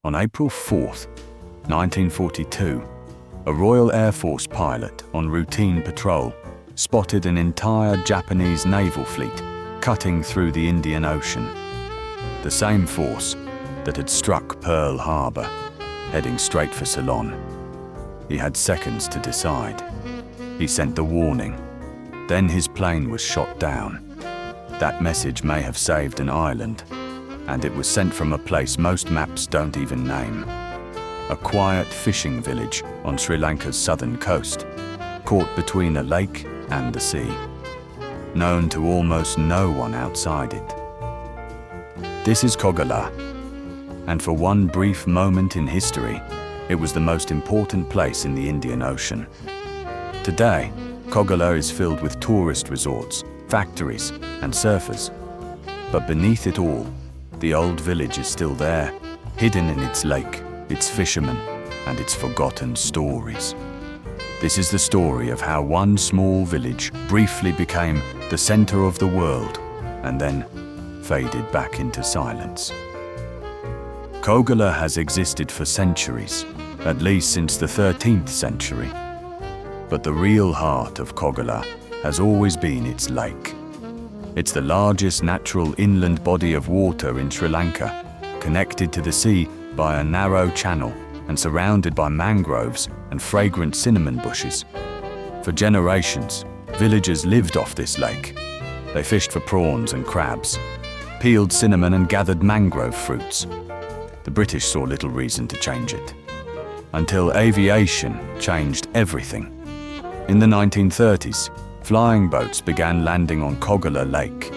On April 4th, 1942, a Royal Air Force pilot on routine patrol spotted an entire Japanese naval fleet cutting through the Indian Ocean. The same force that had struck Pearl Harbor, heading straight for Ceylon. He had seconds to decide. He sent the warning. Then his plane was shot down. That message may have saved an island, and it was sent from a place most maps don't even name. A quiet fishing village on Sri Lanka's southern coast, caught between a lake and the sea, known to almost no one outside it. This is Koggala, and for one brief moment in history, it was the most important place in the Indian Ocean. Today, Koggala is filled with tourist resorts, factories, and surfers. But beneath it all, the old village is still there, hidden in its lake, its fishermen, and its forgotten stories. This is the story of how one small village briefly became the center of the world and then faded back into silence. Koggala has existed for centuries, at least since the 13th century. But the real heart of Koggala has always been its lake. It's the largest natural inland body of water in Sri Lanka, connected to the sea by a narrow channel and surrounded by mangroves and fragrant cinnamon bushes. For generations, villagers lived off this lake. They fished for prawns and crabs, peeled cinnamon and gathered mangrove fruits. The British saw little reason to change it, until aviation changed everything. In the 1930s, flying boats began landing on Koggala Lake.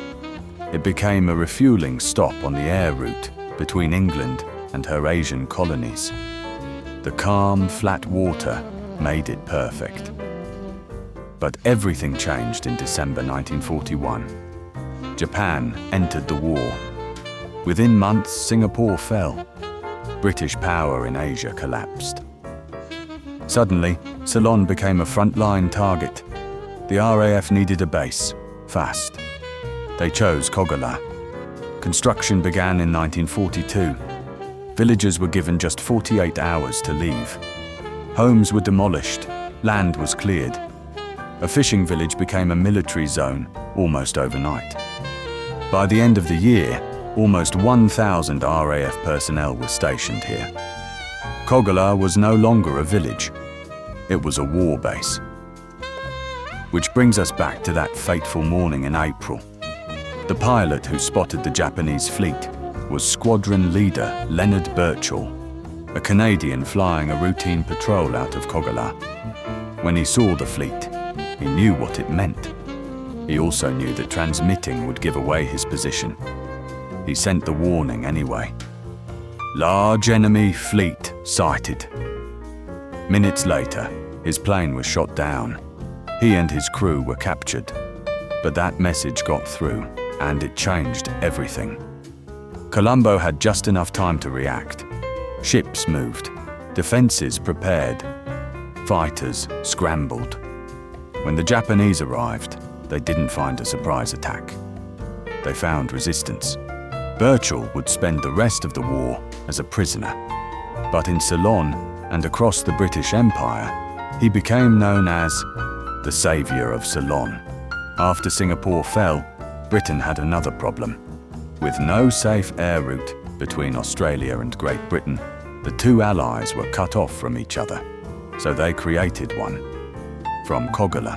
It became a refueling stop on the air route between England and her Asian colonies. The calm, flat water made it perfect. But everything changed in December 1941. Japan entered the war. Within months, Singapore fell. British power in Asia collapsed. Suddenly, Ceylon became a frontline target. The RAF needed a base, fast. They chose Koggala. Construction began in 1942. Villagers were given just 48 hours to leave. Homes were demolished, land was cleared. A fishing village became a military zone almost overnight. By the end of the year, almost 1,000 RAF personnel were stationed here. Koggala was no longer a village. It was a war base. Which brings us back to that fateful morning in April. The pilot who spotted the Japanese fleet was Squadron leader Leonard Birchall, a Canadian flying a routine patrol out of Koggala. When he saw the fleet, he knew what it meant. He also knew that transmitting would give away his position. He sent the warning anyway. Large enemy fleet sighted. Minutes later, his plane was shot down. He and his crew were captured. But that message got through, and it changed everything. Colombo had just enough time to react. Ships moved, defenses prepared, fighters scrambled. When the Japanese arrived, they didn't find a surprise attack. They found resistance. Birchall would spend the rest of the war as a prisoner. But in Ceylon and across the British Empire, he became known as the Saviour of Ceylon. After Singapore fell, Britain had another problem. With no safe air route between Australia and Great Britain, the two allies were cut off from each other. So they created one, from Koggala.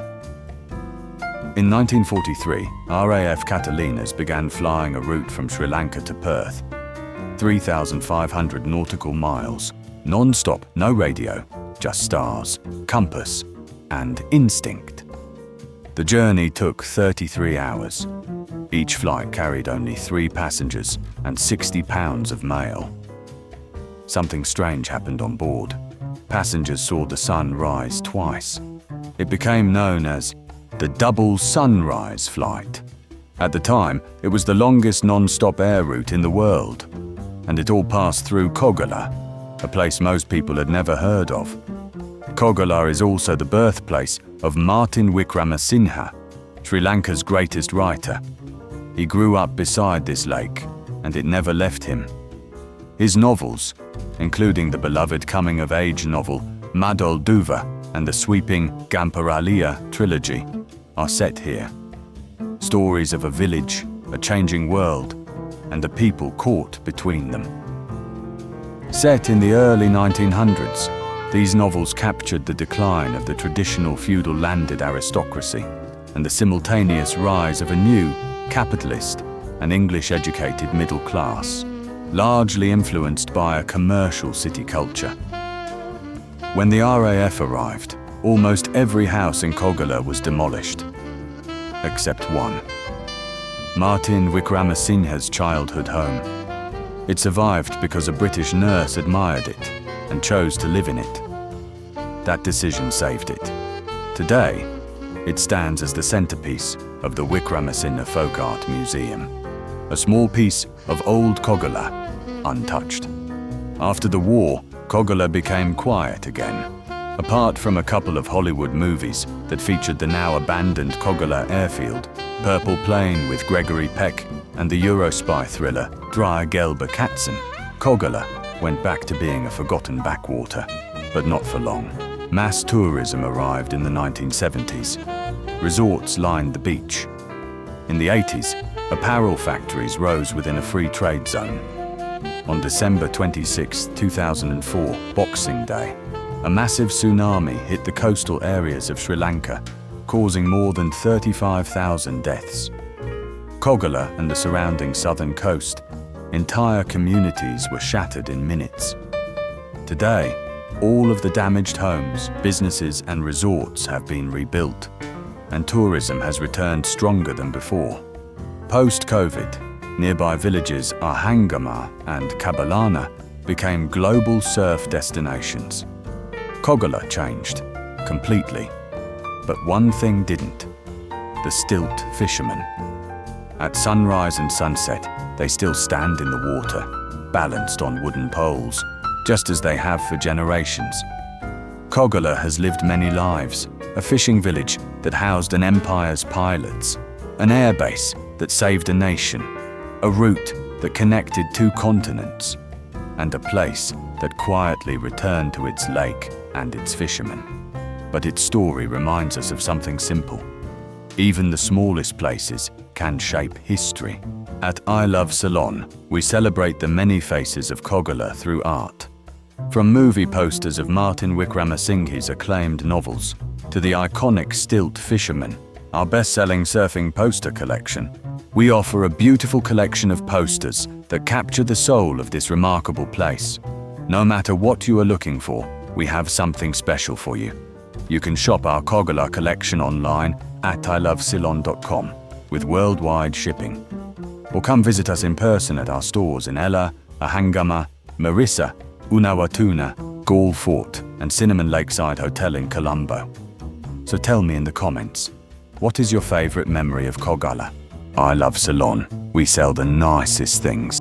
In 1943, RAF Catalinas began flying a route from Sri Lanka to Perth. 3,500 nautical miles, non-stop, no radio, just stars, compass, and instinct. The journey took 33 hours. Each flight carried only 3 passengers and 60 pounds of mail. Something strange happened on board. Passengers saw the sun rise twice. It became known as the double sunrise flight. At the time, it was the longest non-stop air route in the world, and it all passed through Koggala, a place most people had never heard of. Koggala is also the birthplace of Martinwickramasinghe, Sri Lanka's greatest writer. He grew up beside this lake, and it never left him. His novels, including the beloved coming-of-age novel Madol Duva and the sweeping Gamparalia trilogy, are set here. Stories of a village, a changing world, and the people caught between them. Set in the early 1900s, these novels captured the decline of the traditional feudal landed aristocracy and the simultaneous rise of a new, capitalist and English-educated middle class, largely influenced by a commercial city culture. When the RAF arrived, almost every house in Koggala was demolished, except one. Martinwickramasinghe's childhood home. It survived because a British nurse admired it and chose to live in it. That decision saved it. Today, it stands as the centerpiece of the Wickramasinghe Folk Art Museum, a small piece of old Koggala, untouched. After the war, Koggala became quiet again. Apart from a couple of Hollywood movies that featured the now abandoned Koggala airfield, Purple Plain with Gregory Peck, and the Eurospy thriller Drya Gelber Katzen, Koggala went back to being a forgotten backwater, but not for long. Mass tourism arrived in the 1970s. Resorts lined the beach. In the 80s, apparel factories rose within a free trade zone. On December 26, 2004, Boxing Day, a massive tsunami hit the coastal areas of Sri Lanka, causing more than 35,000 deaths. Koggala and the surrounding southern coast, entire communities were shattered in minutes. Today, all of the damaged homes, businesses and resorts have been rebuilt, and tourism has returned stronger than before. Post-COVID, nearby villages Ahangama and Kabalana became global surf destinations. Koggala changed, completely. But one thing didn't: the stilt fishermen. At sunrise and sunset, they still stand in the water, balanced on wooden poles, just as they have for generations. Koggala has lived many lives, a fishing village that housed an empire's pilots, an airbase that saved a nation, a route that connected two continents, and a place that quietly returned to its lake and its fishermen. But its story reminds us of something simple. Even the smallest places can shape history. At I Love Ceylon, we celebrate the many faces of Koggala through art. From movie posters of Martin Wickramasinghe's acclaimed novels, to the iconic Stilt Fisherman, our best-selling surfing poster collection, we offer a beautiful collection of posters that capture the soul of this remarkable place. No matter what you are looking for, we have something special for you. You can shop our Koggala collection online at iloveceylon.com with worldwide shipping. Or come visit us in person at our stores in Ella, Ahangama, Marissa, Unawatuna, Gall Fort, and Cinnamon Lakeside Hotel in Colombo. So tell me in the comments, what is your favorite memory of Koggala? I love Ceylon. We sell the nicest things.